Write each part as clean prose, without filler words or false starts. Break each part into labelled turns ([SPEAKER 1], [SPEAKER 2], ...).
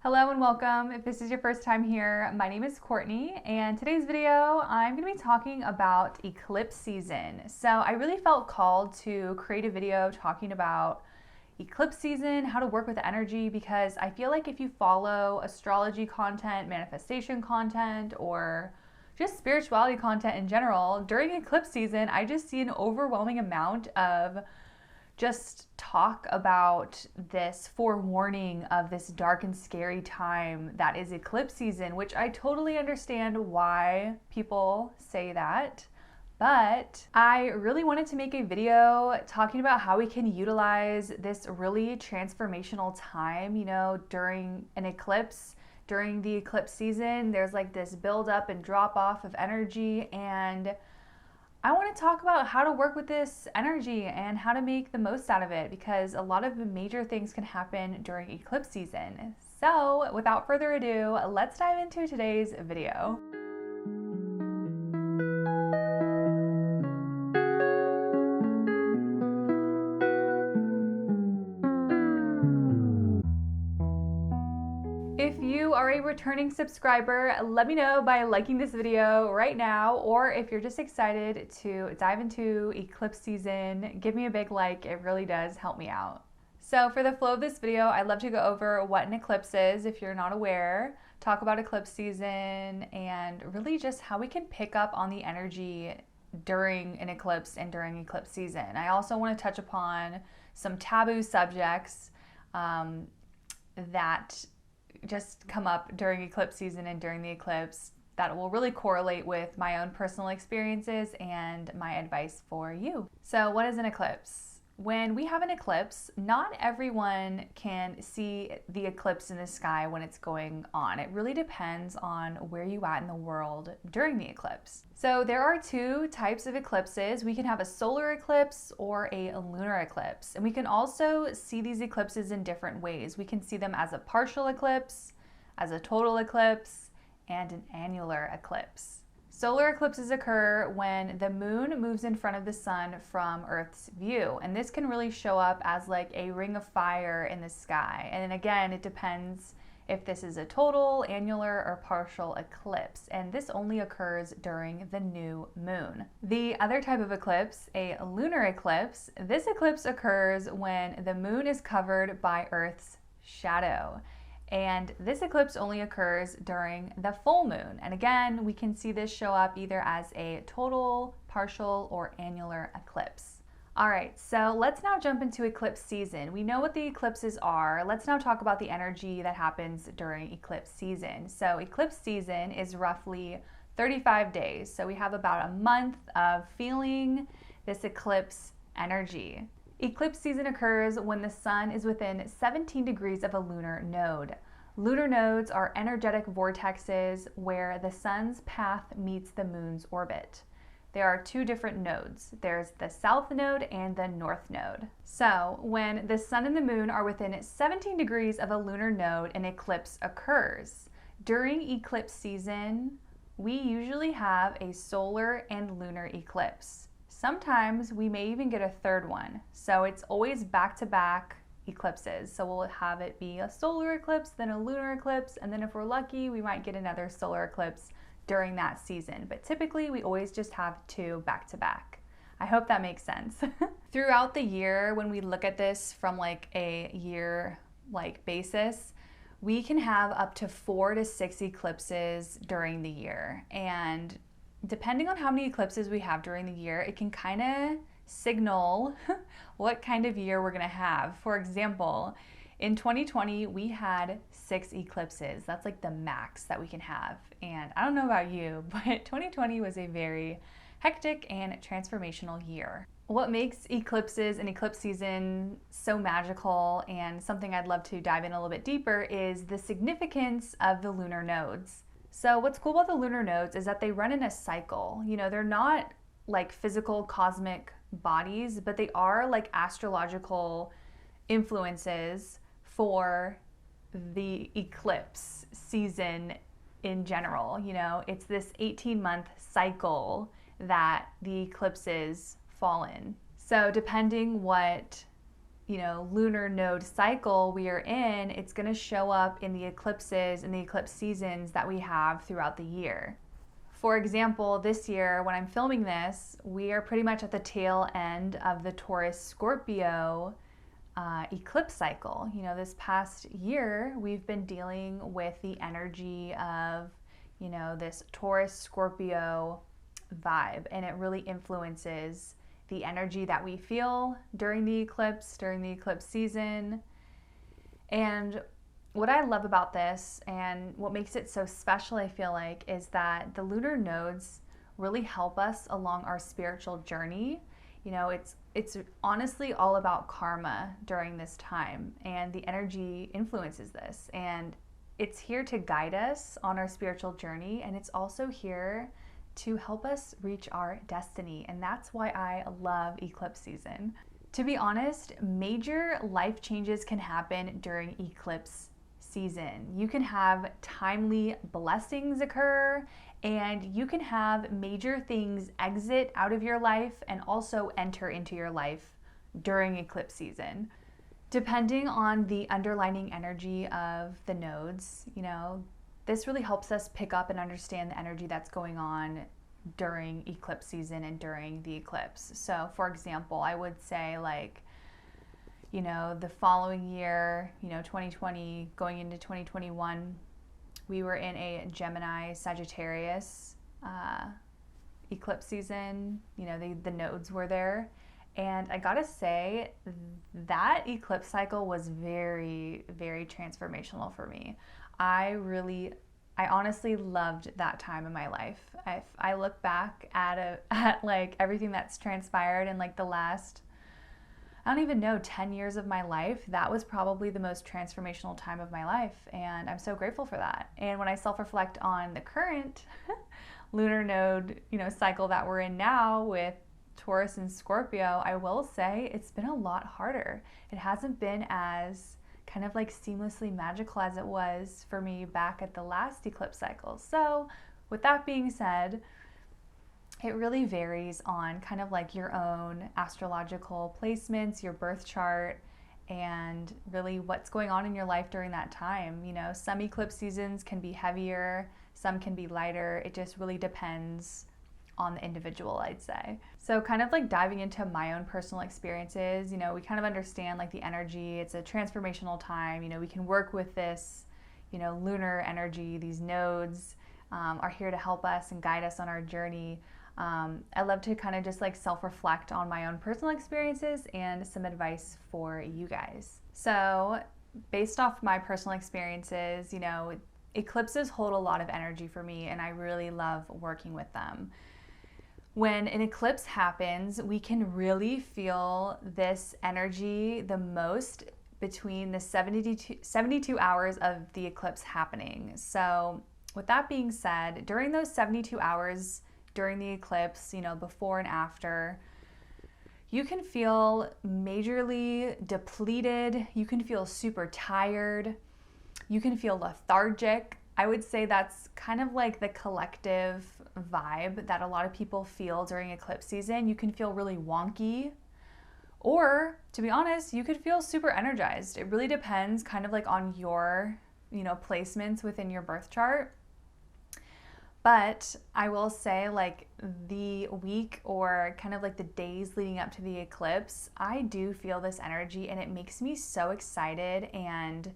[SPEAKER 1] Hello and welcome. If this is your first time here, my name is Courtney, and today's video I'm going to be talking about eclipse season. So I really felt called to create a video talking about eclipse season, how to work with energy, because I feel like if you follow astrology content, manifestation content, or just spirituality content in general, during eclipse season, I just see an overwhelming amount of just talk about this forewarning of this dark and scary time that is eclipse season, which I totally understand why people say that. But I really wanted to make a video talking about how we can utilize this really transformational time, during an eclipse. During the eclipse season, there's like this build up and drop off of energy, and I want to talk about how to work with this energy and how to make the most out of it, because a lot of major things can happen during eclipse season. So without further ado, let's dive into today's video. If you are a returning subscriber, let me know by liking this video right now, or if you're just excited to dive into eclipse season, give me a big like. It really does help me out. So for the flow of this video, I'd love to go over what an eclipse is if you're not aware, talk about eclipse season, and really just how we can pick up on the energy during an eclipse and during eclipse season. I also want to touch upon some taboo subjects that just come up during eclipse season and during the eclipse that will really correlate with my own personal experiences and my advice for you. So what is an eclipse? When we have an eclipse, not everyone can see the eclipse in the sky when it's going on. It really depends on where you are in the world during the eclipse. So there are two types of eclipses. We can have a solar eclipse or a lunar eclipse. And we can also see these eclipses in different ways. We can see them as a partial eclipse, as a total eclipse, and an annular eclipse. Solar eclipses occur when the moon moves in front of the sun from Earth's view, and this can really show up as like a ring of fire in the sky. And again, it depends if this is a total, annular, or partial eclipse, and this only occurs during the new moon. The other type of eclipse, a lunar eclipse, this eclipse occurs when the moon is covered by Earth's shadow. And this eclipse only occurs during the full moon. And again, we can see this show up either as a total, partial, or annular eclipse. All right, so let's now jump into eclipse season. We know what the eclipses are. Let's now talk about the energy that happens during eclipse season. So eclipse season is roughly 35 days. So we have about a month of feeling this eclipse energy. Eclipse season occurs when the sun is within 17 degrees of a lunar node. Lunar nodes are energetic vortexes where the sun's path meets the moon's orbit. There are two different nodes. There's the south node and the north node. So when the sun and the moon are within 17 degrees of a lunar node, an eclipse occurs. During eclipse season, we usually have a solar and lunar eclipse. Sometimes we may even get a third one. So it's always back-to-back eclipses. So we'll have it be a solar eclipse, then a lunar eclipse, and then if we're lucky, we might get another solar eclipse during that season. But typically we always just have two back-to-back. I hope that makes sense. Throughout the year, when we look at this from like a year basis, we can have up to 4 to 6 eclipses during the year. And depending on how many eclipses we have during the year, it can kind of signal what kind of year we're going to have. For example, in 2020, we had 6 eclipses. That's like the max that we can have. And I don't know about you, but 2020 was a very hectic and transformational year. What makes eclipses and eclipse season so magical, and something I'd love to dive in a little bit deeper, is the significance of the lunar nodes. So what's cool about the lunar nodes is that they run in a cycle. They're not like physical cosmic bodies, but they are like astrological influences for the eclipse season in general. It's this 18-month cycle that the eclipses fall in. So depending what lunar node cycle we are in, it's going to show up in the eclipses and the eclipse seasons that we have throughout the year. For example, this year when I'm filming this, we are pretty much at the tail end of the Taurus Scorpio eclipse cycle. This past year we've been dealing with the energy of this Taurus Scorpio vibe, and it really influences the energy that we feel during the eclipse season. And what I love about this and what makes it so special, I feel like, is that the lunar nodes really help us along our spiritual journey. It's honestly all about karma during this time, and the energy influences this, and it's here to guide us on our spiritual journey, and it's also here to help us reach our destiny. And that's why I love eclipse season. To be honest, major life changes can happen during eclipse season. You can have timely blessings occur, and you can have major things exit out of your life and also enter into your life during eclipse season. Depending on the underlying energy of the nodes, this really helps us pick up and understand the energy that's going on during eclipse season and during the eclipse. So, for example, I would say the following year, 2020 going into 2021, we were in a Gemini Sagittarius eclipse season. The nodes were there. And I gotta say, that eclipse cycle was very, very transformational for me. I honestly loved that time in my life. If I look back at everything that's transpired in the last, I don't even know, 10 years of my life, that was probably the most transformational time of my life, and I'm so grateful for that. And when I self-reflect on the current lunar node, cycle that we're in now with Taurus and Scorpio, I will say it's been a lot harder. It hasn't been as kind of seamlessly magical as it was for me back at the last eclipse cycle. So with that being said, it really varies on kind of your own astrological placements, your birth chart, and really what's going on in your life during that time. Some eclipse seasons can be heavier, some can be lighter. It just really depends on the individual, I'd say. So kind of diving into my own personal experiences, we kind of understand the energy. It's a transformational time. We can work with this, lunar energy. These nodes are here to help us and guide us on our journey. I love to kind of just self-reflect on my own personal experiences and some advice for you guys. So based off my personal experiences, eclipses hold a lot of energy for me, and I really love working with them. When an eclipse happens, we can really feel this energy the most between the 72 hours of the eclipse happening. So with that being said, during those 72 hours during the eclipse, before and after, you can feel majorly depleted. You can feel super tired. You can feel lethargic. I would say that's kind of the collective vibe that a lot of people feel during eclipse season. You can feel really wonky, or to be honest, you could feel super energized. It really depends kind of on your, placements within your birth chart. But I will say the week or kind of the days leading up to the eclipse, I do feel this energy, and it makes me so excited. And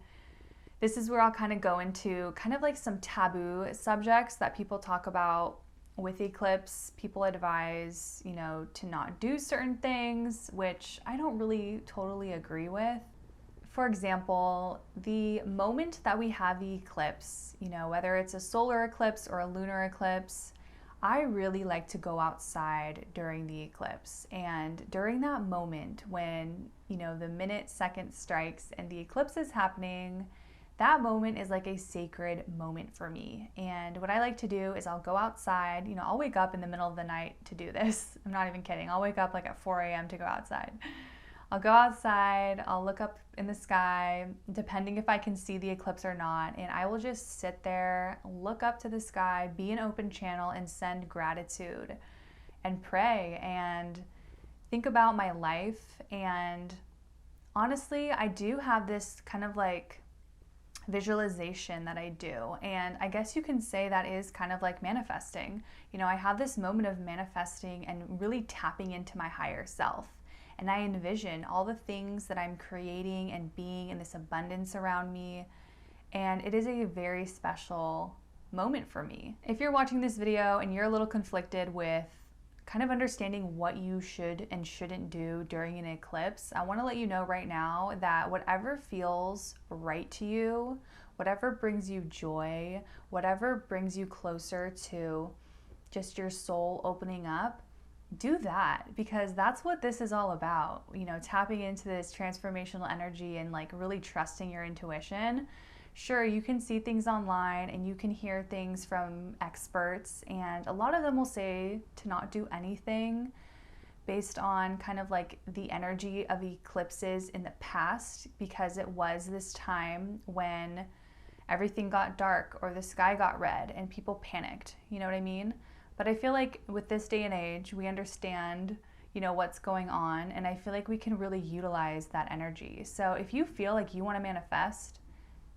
[SPEAKER 1] this is where I'll kind of go into kind of some taboo subjects that people talk about with eclipse. People advise, to not do certain things, which I don't really totally agree with. For example, the moment that we have the eclipse, whether it's a solar eclipse or a lunar eclipse, I really like to go outside during the eclipse. And during that moment when, the minute, second strikes and the eclipse is happening, that moment is a sacred moment for me. And what I like to do is I'll go outside. I'll wake up in the middle of the night to do this. I'm not even kidding. I'll wake up at 4 a.m. to go outside. I'll go outside, I'll look up in the sky, depending if I can see the eclipse or not, and I will just sit there, look up to the sky, be an open channel, and send gratitude and pray and think about my life and honestly, I do have this kind of like visualization that I do. And I guess you can say that is kind of like manifesting. You know, I have this moment of manifesting and really tapping into my higher self. And I envision all the things that I'm creating and being in this abundance around me. And it is a very special moment for me. If you're watching this video and you're a little conflicted with kind of understanding what you should and shouldn't do during an eclipse, I want to let you know right now that whatever feels right to you, whatever brings you joy, whatever brings you closer to just your soul opening up, do that, because that's what this is all about. You know, tapping into this transformational energy and like really trusting your intuition. Sure, you can see things online and you can hear things from experts, and a lot of them will say to not do anything based on kind of like the energy of eclipses in the past, because it was this time when everything got dark or the sky got red and people panicked, you know what I mean? But I feel like with this day and age, we understand, you know, what's going on, and I feel like we can really utilize that energy. So if you feel like you want to manifest,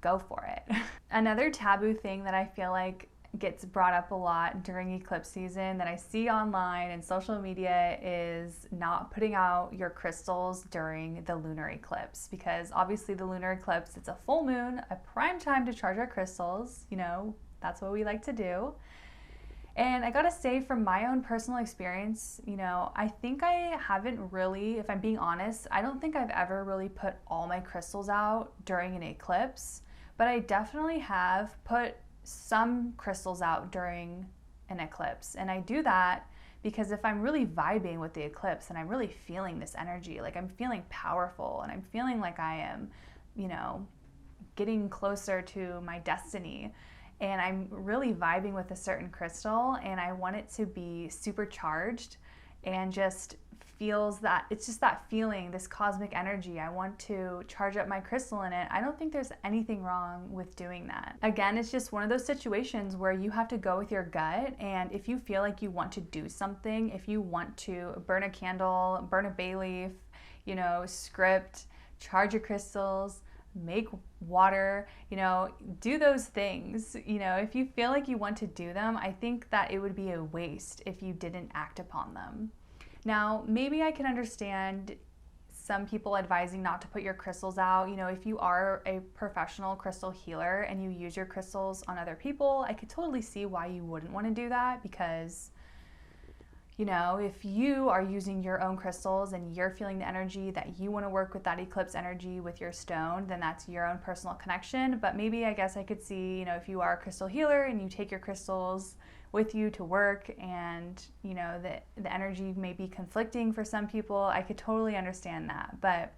[SPEAKER 1] go for it. Another taboo thing that I feel like gets brought up a lot during eclipse season that I see online and social media is not putting out your crystals during the lunar eclipse, because obviously the lunar eclipse, it's a full moon, a prime time to charge our crystals. You know, that's what we like to do. And I gotta say, from my own personal experience, you know, I think I haven't really, if I'm being honest, I don't think I've ever really put all my crystals out during an eclipse. But I definitely have put some crystals out during an eclipse. And I do that because if I'm really vibing with the eclipse and I'm really feeling this energy, like I'm feeling powerful and I'm feeling like I am, you know, getting closer to my destiny, and I'm really vibing with a certain crystal and I want it to be supercharged and just feels that, it's just that feeling, this cosmic energy. I want to charge up my crystal in it. I don't think there's anything wrong with doing that. Again, it's just one of those situations where you have to go with your gut, and if you feel like you want to do something, if you want to burn a candle, burn a bay leaf, you know, script, charge your crystals, make water, you know, do those things. You know, if you feel like you want to do them, I think that it would be a waste if you didn't act upon them. Now, maybe I can understand some people advising not to put your crystals out. You know, if you are a professional crystal healer and you use your crystals on other people, I could totally see why you wouldn't want to do that, because, you know, if you are using your own crystals and you're feeling the energy that you want to work with that eclipse energy with your stone, then that's your own personal connection. But maybe I guess I could see, you know, if you are a crystal healer and you take your crystals with you to work and, you know, the energy may be conflicting for some people, I could totally understand that. But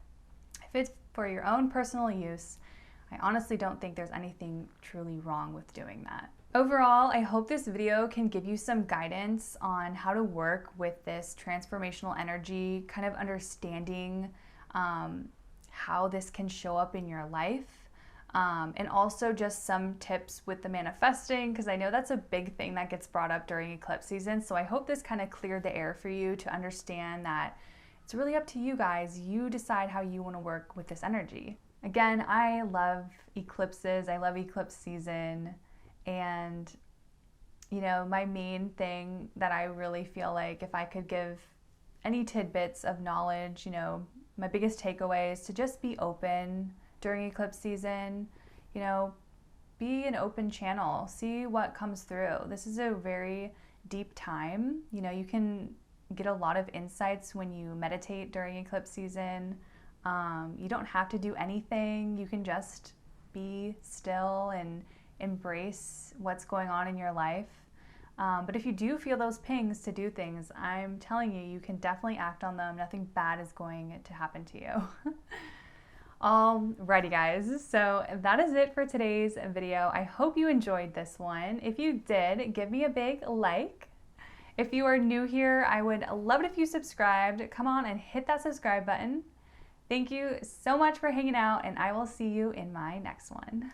[SPEAKER 1] if it's for your own personal use, I honestly don't think there's anything truly wrong with doing that. Overall, I hope this video can give you some guidance on how to work with this transformational energy, kind of understanding how this can show up in your life. And also just some tips with the manifesting, because I know that's a big thing that gets brought up during eclipse season. So I hope this kind of cleared the air for you to understand that it's really up to you guys. You decide how you want to work with this energy. Again, I love eclipses. I love eclipse season. And, you know, my main thing that I really feel like if I could give any tidbits of knowledge, you know, my biggest takeaway is to just be open during eclipse season. You know, be an open channel, see what comes through. This is a very deep time. You know, you can get a lot of insights when you meditate during eclipse season. You don't have to do anything. You can just be still and embrace what's going on in your life. But if you do feel those pings to do things, I'm telling you, you can definitely act on them. Nothing bad is going to happen to you. Alrighty guys, so that is it for today's video. I hope you enjoyed this one. If you did, give me a big like. If you are new here, I would love it if you subscribed. Come on and hit that subscribe button. Thank you so much for hanging out, and I will see you in my next one.